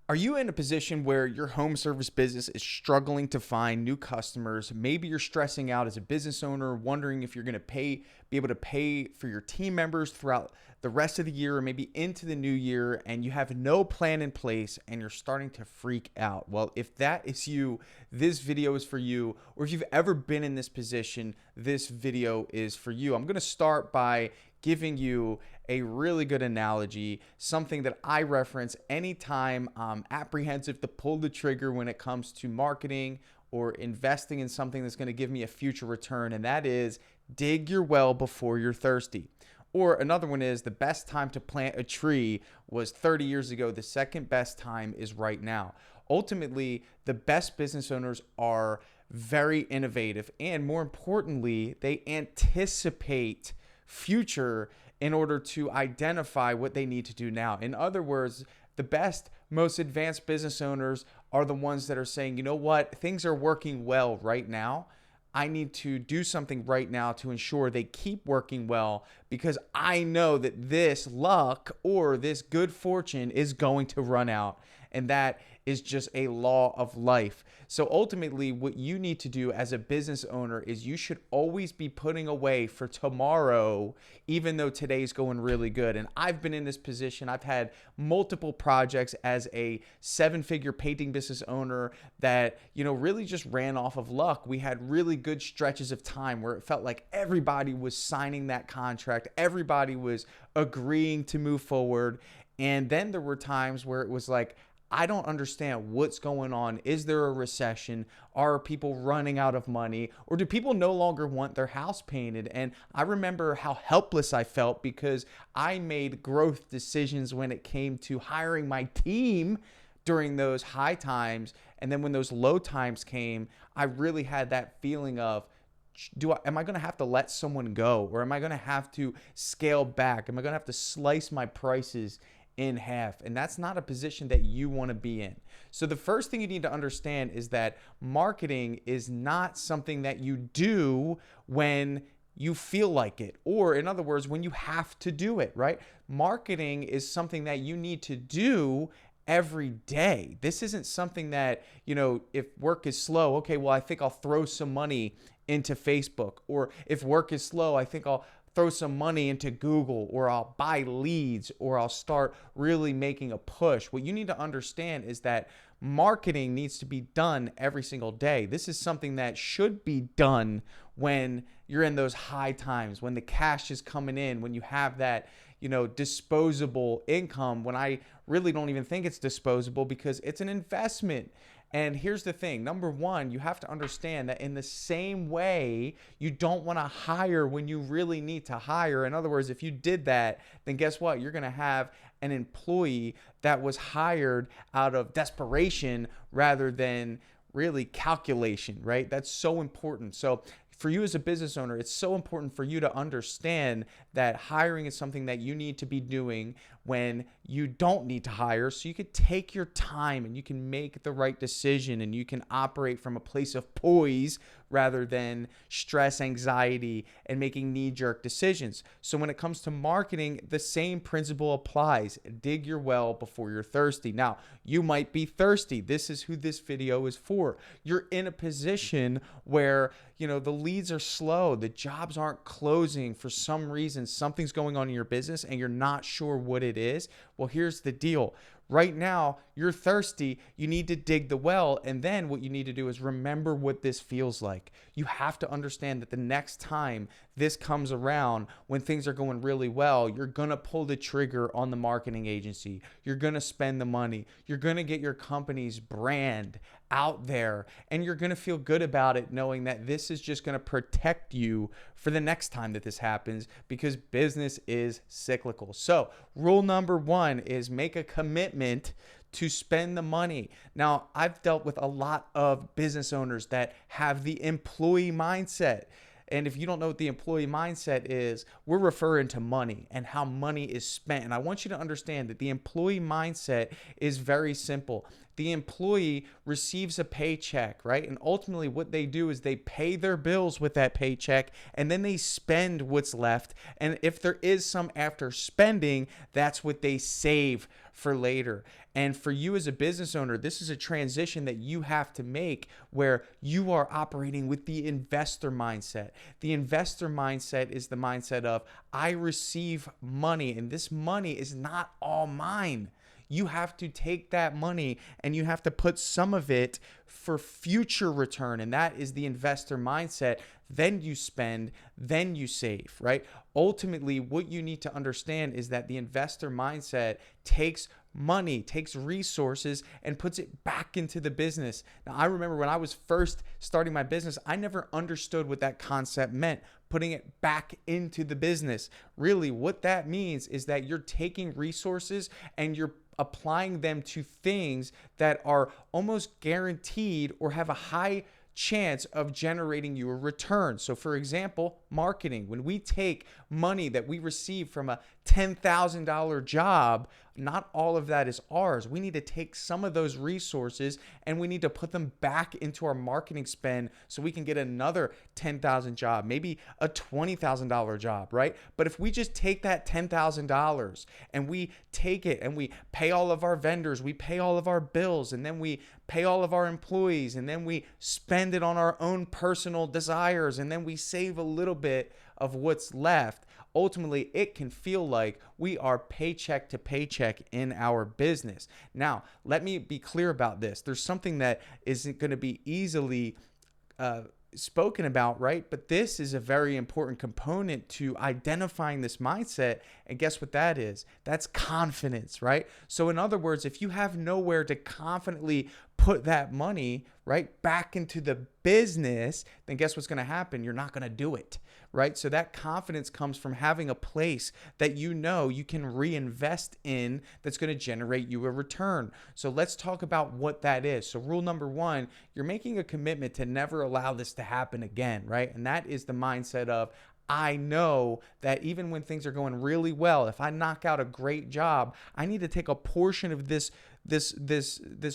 Are you in a position where your home service business is struggling to find new customers? Maybe you're stressing out as a business owner, wondering if you're going to be able to pay for your team members throughout the rest of the year or maybe into the new year, and you have no plan in place and you're starting to freak out. Well, if that is you, this video is for you. Or if you've ever been in this position, this video is for you. I'm going to start by giving you a really good analogy, something that I reference anytime I'm apprehensive to pull the trigger when it comes to marketing or investing in something that's going to give me a future return, and that is dig your well before you're thirsty. Or another one is the best time to plant a tree was 30 years ago. The second best time is right now. Ultimately, the best business owners are very innovative, and more importantly, they anticipate future in order to identify what they need to do now. In other words, the best, most advanced business owners are the ones that are saying, you know what, things are working well right now. I need to do something right now to ensure they keep working well, because I know that this luck or this good fortune is going to run out. And that is just a law of life. So ultimately, what you need to do as a business owner is you should always be putting away for tomorrow, even though today's going really good. And I've been in this position. I've had multiple projects as a 7-figure painting business owner that, really just ran off of luck. We had really good stretches of time where it felt like everybody was signing that contract. Everybody was agreeing to move forward. And then there were times where it was like, I don't understand what's going on. Is there a recession? Are people running out of money? Or do people no longer want their house painted? And I remember how helpless I felt because I made growth decisions when it came to hiring my team during those high times. And then when those low times came, I really had that feeling of, am I going to have to let someone go? Or am I going to have to scale back? Am I going to have to slice my prices in half? And that's not a position that you want to be in. So the first thing you need to understand is that marketing is not something that you do when you feel like it, or in other words, when you have to do it, right? Marketing is something that you need to do every day. This isn't something that, if work is slow, okay, well, I think I'll throw some money into Facebook. Or if work is slow, I think I'll throw some money into Google, or I'll buy leads, or I'll start really making a push. What you need to understand is that marketing needs to be done every single day. This is something that should be done when you're in those high times, when the cash is coming in, when you have that, disposable income, when I really don't even think it's disposable because it's an investment. And here's the thing. Number one, you have to understand that in the same way, you don't want to hire when you really need to hire. In other words, if you did that, then guess what? You're going to have an employee that was hired out of desperation rather than really calculation, right? That's so important. So for you as a business owner, it's so important for you to understand that hiring is something that you need to be doing when you don't need to hire, so you could take your time and you can make the right decision and you can operate from a place of poise rather than stress, anxiety, and making knee-jerk decisions. So when it comes to marketing, the same principle applies. Dig your well before you're thirsty. Now, you might be thirsty. This is who this video is for. You're in a position where, the leads are slow, the jobs aren't closing for some reason, something's going on in your business and you're not sure what it is. Well, here's the deal. Right now, you're thirsty. You need to dig the well. And then what you need to do is remember what this feels like. You have to understand that the next time this comes around, when things are going really well, you're going to pull the trigger on the marketing agency. You're going to spend the money. You're going to get your company's brand out there. And you're going to feel good about it, knowing that this is just going to protect you for the next time that this happens, because business is cyclical. So rule number one is make a commitment to spend the money. Now, I've dealt with a lot of business owners that have the employee mindset. And if you don't know what the employee mindset is, we're referring to money and how money is spent. And I want you to understand that the employee mindset is very simple. The employee receives a paycheck, right? And ultimately what they do is they pay their bills with that paycheck and then they spend what's left. And if there is some after spending, that's what they save for later. And for you as a business owner, this is a transition that you have to make where you are operating with the investor mindset. The investor mindset is the mindset of, I receive money and this money is not all mine. You have to take that money and you have to put some of it for future return. And that is the investor mindset. Then you spend, then you save, right? Ultimately, what you need to understand is that the investor mindset takes money, takes resources, and puts it back into the business. Now, I remember when I was first starting my business, I never understood what that concept meant, putting it back into the business. Really, what that means is that you're taking resources and you're applying them to things that are almost guaranteed or have a high chance of generating you a return. So for example, marketing. When we take money that we receive from a $10,000 job, not all of that is ours. We need to take some of those resources and we need to put them back into our marketing spend so we can get another $10,000 job, maybe a $20,000 job, right? But if we just take that $10,000 and we take it and we pay all of our vendors, we pay all of our bills, and then we pay all of our employees, and then we spend it on our own personal desires, and then we save a little bit of what's left, ultimately it can feel like we are paycheck to paycheck in our business. Now, let me be clear about this. There's something that isn't going to be easily spoken about, right? But this is a very important component to identifying this mindset. And guess what that is? That's confidence, right? So in other words, if you have nowhere to confidently put that money, right, back into the business, then guess what's going to happen? You're not going to do it, right? So that confidence comes from having a place that you know you can reinvest in that's going to generate you a return. So let's talk about what that is. So rule number one, you're making a commitment to never allow this to happen again, right? And that is the mindset of, I know that even when things are going really well, if I knock out a great job, I need to take a portion of this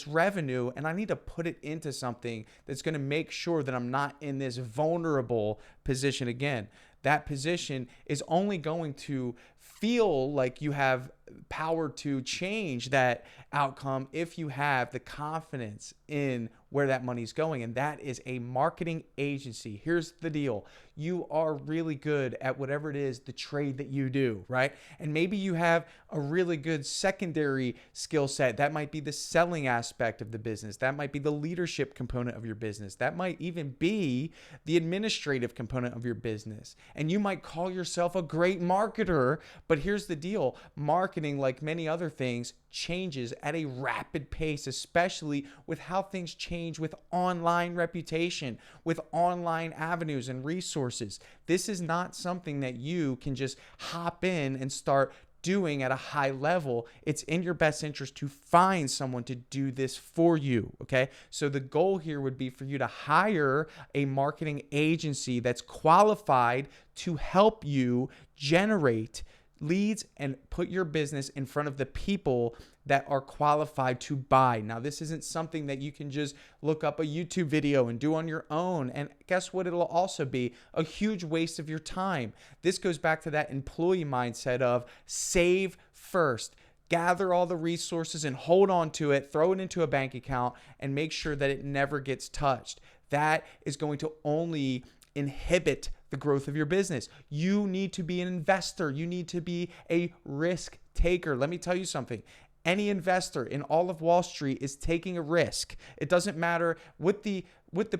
revenue and I need to put it into something that's going to make sure that I'm not in this vulnerable position again. That position is only going to feel like you have power to change that outcome if you have the confidence in where that money's going. And that is a marketing agency. Here's the deal. You are really good at whatever it is, the trade that you do, right? And maybe you have a really good secondary skill set. That might be the selling aspect of the business. That might be the leadership component of your business. That might even be the administrative component of your business. And you might call yourself a great marketer, but here's the deal. Marketing, like many other things, changes at a rapid pace, especially with how things change with online reputation, with online avenues and resources. This is not something that you can just hop in and start doing at a high level. It's in your best interest to find someone to do this for you, okay? So the goal here would be for you to hire a marketing agency that's qualified to help you generate leads and put your business in front of the people that are qualified to buy. Now, this isn't something that you can just look up a YouTube video and do on your own. And guess what? It'll also be a huge waste of your time. This goes back to that employee mindset of save first. Gather all the resources and hold on to it, throw it into a bank account, and make sure that it never gets touched. That is going to only inhibit the growth of your business. You need to be an investor. You need to be a risk taker. Let me tell you something. Any investor in all of Wall Street is taking a risk. It doesn't matter what the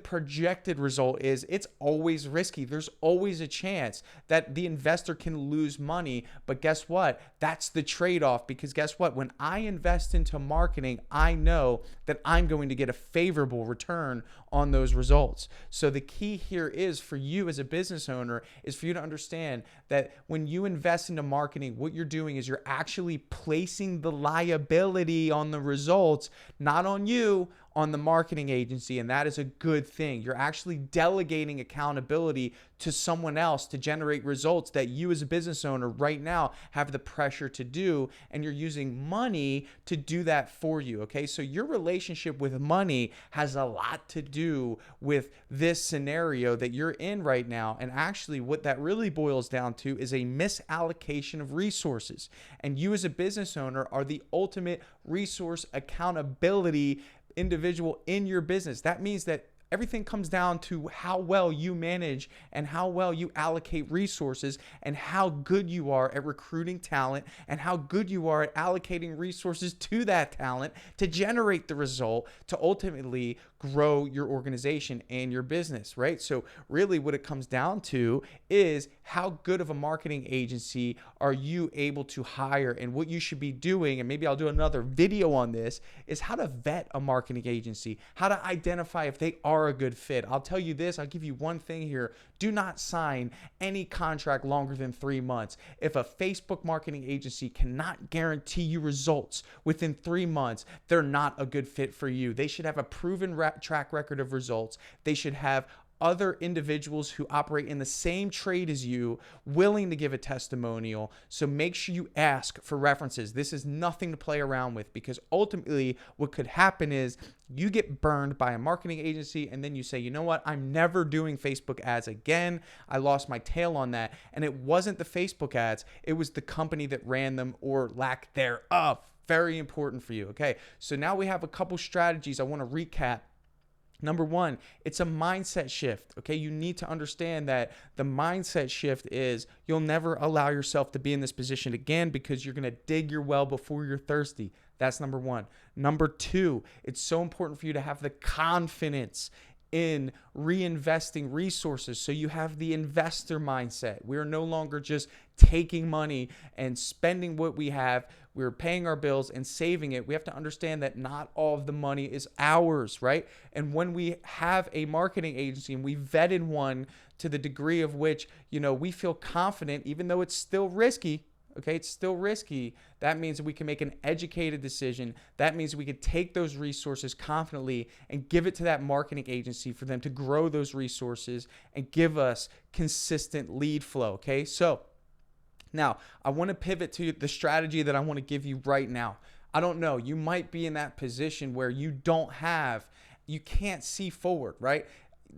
projected result is. It's always risky. There's always a chance that the investor can lose money. But guess what? That's the trade-off, because guess what? When I invest into marketing, I know that I'm going to get a favorable return on those results. So the key here is for you as a business owner is for you to understand that when you invest into marketing, what you're doing is you're actually placing the liability on the results, not on you, on the marketing agency, and that is a good thing. You're actually delegating accountability to someone else to generate results that you as a business owner right now have the pressure to do, and you're using money to do that for you, okay? So your relationship with money has a lot to do with this scenario that you're in right now, and actually what that really boils down to is a misallocation of resources, and you as a business owner are the ultimate resource accountability individual in your business. That means that everything comes down to how well you manage and how well you allocate resources and how good you are at recruiting talent and how good you are at allocating resources to that talent to generate the result to ultimately grow your organization and your business, right? So really what it comes down to is how good of a marketing agency are you able to hire, and what you should be doing, and maybe I'll do another video on this, is how to vet a marketing agency, how to identify if they are a good fit. I'll tell you this, I'll give you one thing here. Do not sign any contract longer than 3 months. If a Facebook marketing agency cannot guarantee you results within 3 months, they're not a good fit for you. They should have a proven track record of results. They should have other individuals who operate in the same trade as you willing to give a testimonial. So make sure you ask for references. This is nothing to play around with, because ultimately what could happen is you get burned by a marketing agency and then you say, you know what, I'm never doing Facebook ads again. I lost my tail on that. And it wasn't the Facebook ads, it was the company that ran them or lack thereof. Very important for you. Okay, so now we have a couple strategies I want to recap. Number one, it's a mindset shift, okay? You need to understand that the mindset shift is you'll never allow yourself to be in this position again, because you're going to dig your well before you're thirsty. That's number one. Number two, it's so important for you to have the confidence in reinvesting resources. So you have the investor mindset. We are no longer just taking money and spending what we have. We're paying our bills and saving it. We have to understand that not all of the money is ours, right? And when we have a marketing agency and we vetted one to the degree of which, we feel confident, even though it's still risky, okay, it's still risky. That means that we can make an educated decision. That means we could take those resources confidently and give it to that marketing agency for them to grow those resources and give us consistent lead flow, okay? So now I want to pivot to the strategy that I want to give you right now. I don't know, you might be in that position where you can't see forward, right?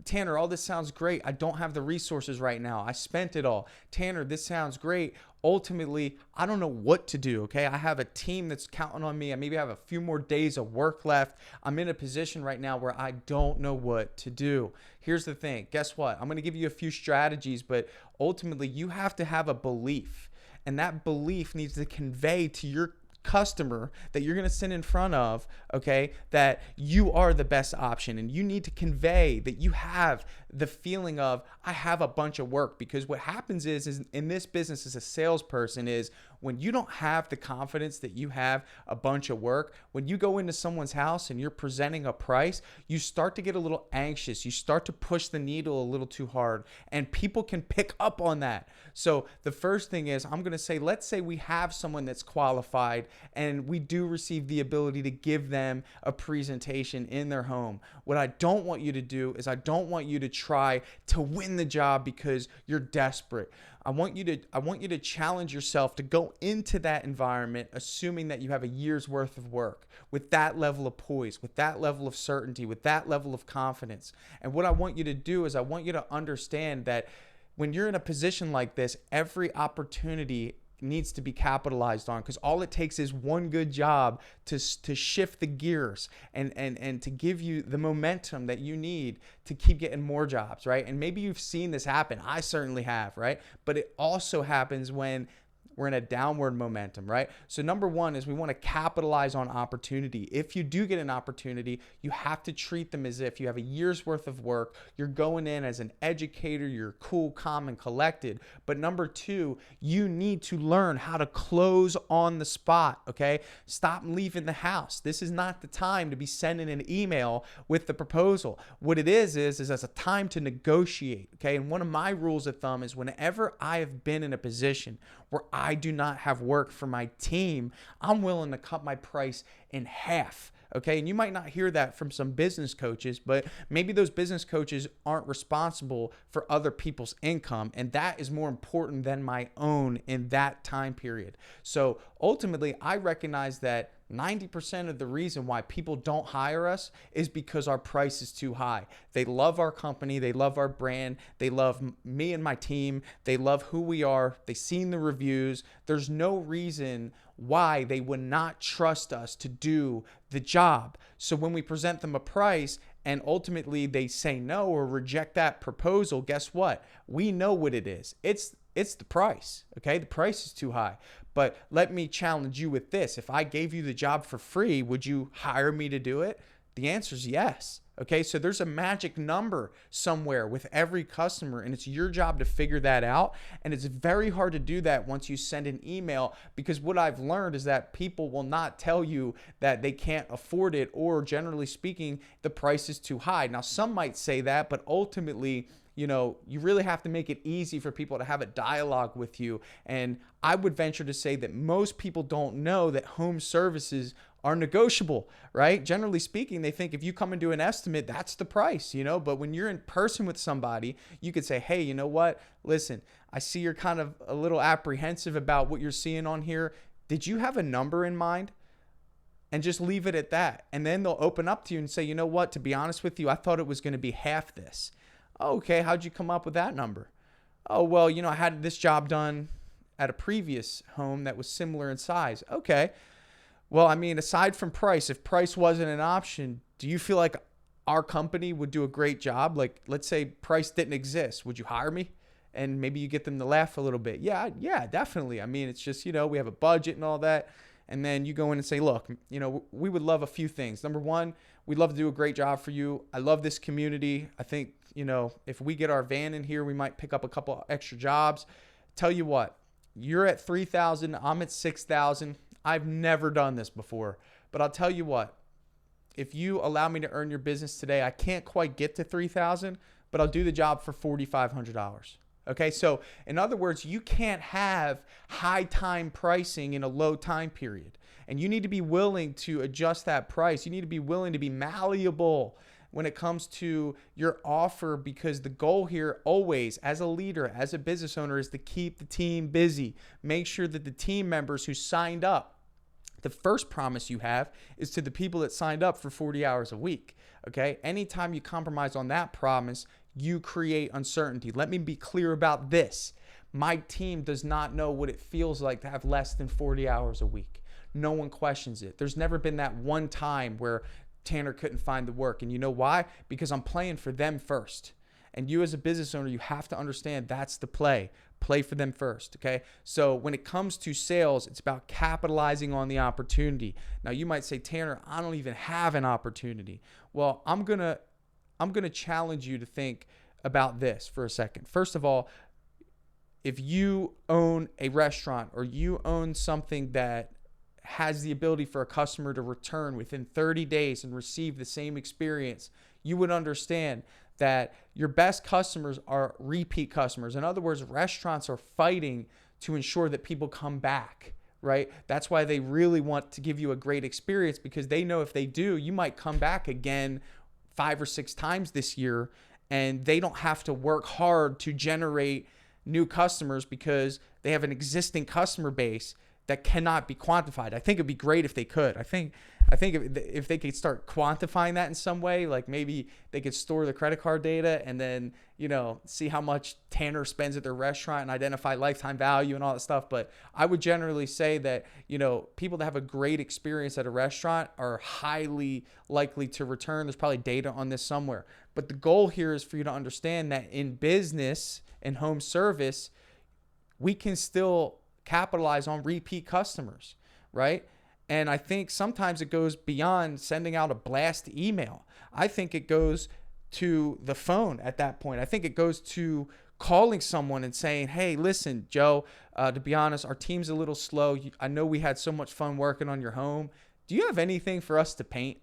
Tanner, all this sounds great. I don't have the resources right now. I spent it all. Tanner, this sounds great. Ultimately, I don't know what to do, okay? I have a team that's counting on me. I maybe have a few more days of work left. I'm in a position right now where I don't know what to do. Here's the thing. Guess what? I'm going to give you a few strategies, but ultimately, you have to have a belief, and that belief needs to convey to your customer that you're going to sit in front of, okay, that you are the best option, and you need to convey that you have the feeling of, I have a bunch of work. Because what happens is in this business as a salesperson is when you don't have the confidence that you have a bunch of work, when you go into someone's house and you're presenting a price, you start to get a little anxious. You start to push the needle a little too hard, and people can pick up on that. So the first thing is, I'm going to say, let's say we have someone that's qualified and we do receive the ability to give them a presentation in their home. What I don't want you to do is I don't want you to try to win the job because you're desperate. I want you to challenge yourself to go into that environment assuming that you have a year's worth of work, with that level of poise, with that level of certainty, with that level of confidence. And what I want you to do is I want you to understand that when you're in a position like this, every opportunity needs to be capitalized on, because all it takes is one good job to shift the gears and to give you the momentum that you need to keep getting more jobs, right? And maybe you've seen this happen. I certainly have, right? But it also happens when we're in a downward momentum, right? So number one is we want to capitalize on opportunity. If you do get an opportunity, you have to treat them as if you have a year's worth of work. You're going in as an educator. You're cool, calm, and collected. But number two, you need to learn how to close on the spot, okay? Stop leaving the house. This is not the time to be sending an email with the proposal. What it is as a time to negotiate, okay? And one of my rules of thumb is whenever I have been in a position where I do not have work for my team, I'm willing to cut my price in half. Okay. And you might not hear that from some business coaches, but maybe those business coaches aren't responsible for other people's income. And that is more important than my own in that time period. So ultimately, I recognize that 90% of the reason why people don't hire us is because our price is too high. They love our company. They love our brand. They love me and my team. They love who we are. They've seen the reviews. There's no reason why they would not trust us to do the job. So when we present them a price and ultimately they say no or reject that proposal, guess what? We know what it is. It's the price. Okay. The price is too high. But let me challenge you with this. If I gave you the job for free, would you hire me to do it? The answer is yes. Okay. So there's a magic number somewhere with every customer, and it's your job to figure that out. And it's very hard to do that once you send an email, because what I've learned is that people will not tell you that they can't afford it, or generally speaking, the price is too high. Now, some might say that, but ultimately, you really have to make it easy for people to have a dialogue with you. And I would venture to say that most people don't know that home services are negotiable, right? Generally speaking, they think if you come and do an estimate, that's the price, but when you're in person with somebody, you could say, hey, you know what? Listen, I see you're kind of a little apprehensive about what you're seeing on here. Did you have a number in mind? And just leave it at that. And then they'll open up to you and say, you know what? To be honest with you, I thought it was going to be half this. Okay, how'd you come up with that number? Oh, well, I had this job done at a previous home that was similar in size. Okay. Well, I mean, aside from price, if price wasn't an option, do you feel like our company would do a great job? Like, let's say price didn't exist. Would you hire me? And maybe you get them to laugh a little bit. Yeah, definitely. I mean, it's just, we have a budget and all that. And then you go in and say, look, we would love a few things. Number one, we'd love to do a great job for you. I love this community. I think, if we get our van in here, we might pick up a couple extra jobs. Tell you what, you're at 3,000. I'm at 6,000. I've never done this before, but I'll tell you what, if you allow me to earn your business today, I can't quite get to 3,000, but I'll do the job for $4,500. Okay. So in other words, you can't have high time pricing in a low time period, and you need to be willing to adjust that price. You need to be willing to be malleable when it comes to your offer, because the goal here always, as a leader, as a business owner, is to keep the team busy. Make sure that the team members who signed up, the first promise you have is to the people that signed up for 40 hours a week. Okay. Anytime you compromise on that promise, you create uncertainty. Let me be clear about this. My team does not know what it feels like to have less than 40 hours a week. No one questions it. There's never been that one time where Tanner couldn't find the work. And you know why? Because I'm playing for them first. And you as a business owner, you have to understand that's the play. Play for them first, okay? So when it comes to sales, it's about capitalizing on the opportunity. Now you might say, Tanner, I don't even have an opportunity. Well, I'm gonna challenge you to think about this for a second. First of all, if you own a restaurant or you own something that has the ability for a customer to return within 30 days and receive the same experience, you would understand that your best customers are repeat customers. In other words, restaurants are fighting to ensure that people come back, right? That's why they really want to give you a great experience, because they know if they do, you might come back again 5 or 6 times this year, and they don't have to work hard to generate new customers because they have an existing customer base that cannot be quantified. I think it'd be great if they could. I think if they could start quantifying that in some way, like maybe they could store the credit card data and then, see how much Tanner spends at their restaurant and identify lifetime value and all that stuff. But I would generally say that, people that have a great experience at a restaurant are highly likely to return. There's probably data on this somewhere. But the goal here is for you to understand that in business and home service, we can still capitalize on repeat customers, right? And I think sometimes it goes beyond sending out a blast email. I think it goes to the phone at that point. I think it goes to calling someone and saying, hey, listen, Joe, to be honest, our team's a little slow. I know we had so much fun working on your home. Do you have anything for us to paint?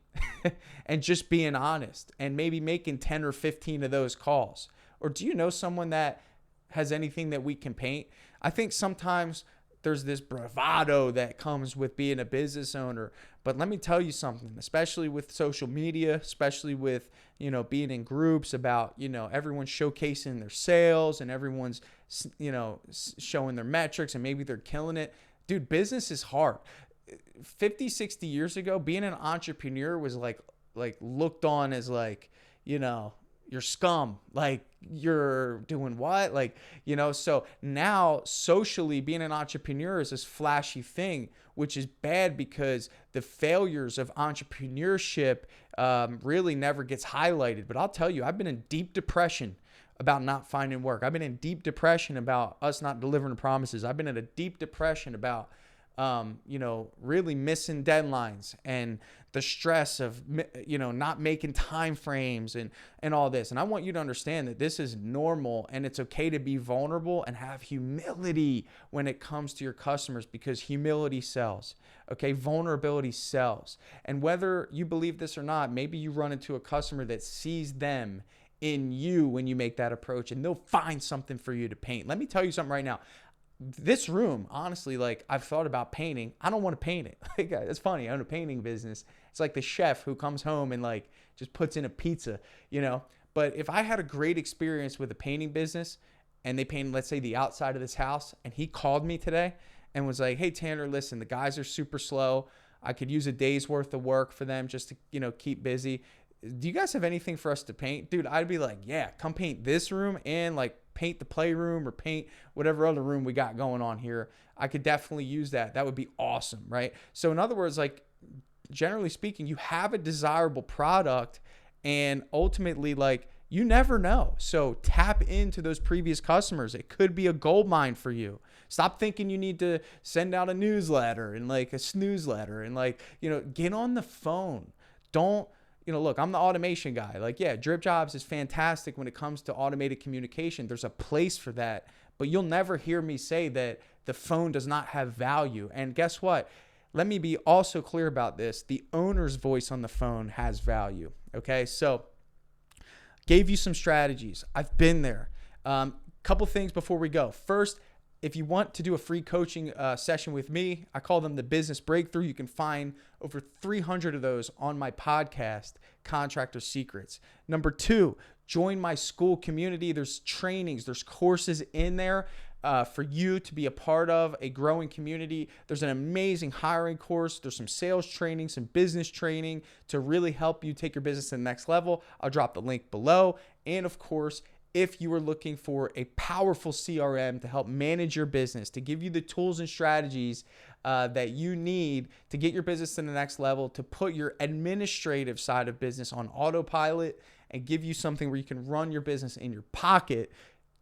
And just being honest and maybe making 10 or 15 of those calls. Or do you know someone that has anything that we can paint? I think sometimes there's this bravado that comes with being a business owner. But let me tell you something, especially with social media, especially with, being in groups about, everyone's showcasing their sales and everyone's, showing their metrics and maybe they're killing it. Dude, business is hard. 50, 60 years ago, being an entrepreneur was like looked on as like, you're scum, like you're doing what? Like, so now socially being an entrepreneur is this flashy thing, which is bad because the failures of entrepreneurship really never gets highlighted. But I'll tell you, I've been in deep depression about not finding work. I've been in deep depression about us not delivering promises. I've been in a deep depression about really missing deadlines and the stress of, not making time frames and all this. And I want you to understand that this is normal and it's okay to be vulnerable and have humility when it comes to your customers, because humility sells. Okay. Vulnerability sells. And whether you believe this or not, maybe you run into a customer that sees them in you when you make that approach, and they'll find something for you to paint. Let me tell you something right now. This room, honestly, like I've thought about painting. I don't want to paint it. Like, it's funny. I own a painting business. It's like the chef who comes home and like just puts in a pizza, But if I had a great experience with a painting business and they painted, let's say, the outside of this house, and he called me today and was like, "Hey, Tanner, listen, the guys are super slow. I could use a day's worth of work for them just to, keep busy. Do you guys have anything for us to paint?" Dude, I'd be like, "Yeah, come paint this room and like paint the playroom or paint whatever other room we got going on here. I could definitely use that. That would be awesome." Right? So in other words, like generally speaking, you have a desirable product, and ultimately, like, you never know. So tap into those previous customers. It could be a gold mine for you. Stop thinking you need to send out a newsletter and like a snooze-letter and like, get on the phone. Don't, look, I'm the automation guy. Like, yeah, DripJobs is fantastic when it comes to automated communication. There's a place for that, but you'll never hear me say that the phone does not have value. And guess what? Let me be also clear about this. The owner's voice on the phone has value. Okay. So gave you some strategies. I've been there. Couple things before we go. First, if you want to do a free coaching session with me, I call them the Business Breakthrough. You can find over 300 of those on my podcast, Contractor Secrets. Number 2, join my school community. There's trainings, there's courses in there for you to be a part of a growing community. There's an amazing hiring course. There's some sales training, some business training to really help you take your business to the next level. I'll drop the link below. And of course, if you are looking for a powerful CRM to help manage your business, to give you the tools and strategies that you need to get your business to the next level, to put your administrative side of business on autopilot and give you something where you can run your business in your pocket,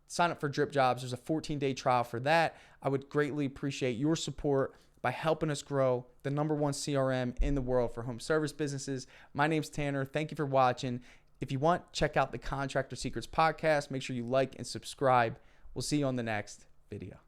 sign up for DripJobs. There's a 14-day trial for that. I would greatly appreciate your support by helping us grow the #1 CRM in the world for home service businesses. My name's Tanner. Thank you for watching. If you want, check out the Contractor Secrets podcast. Make sure you like and subscribe. We'll see you on the next video.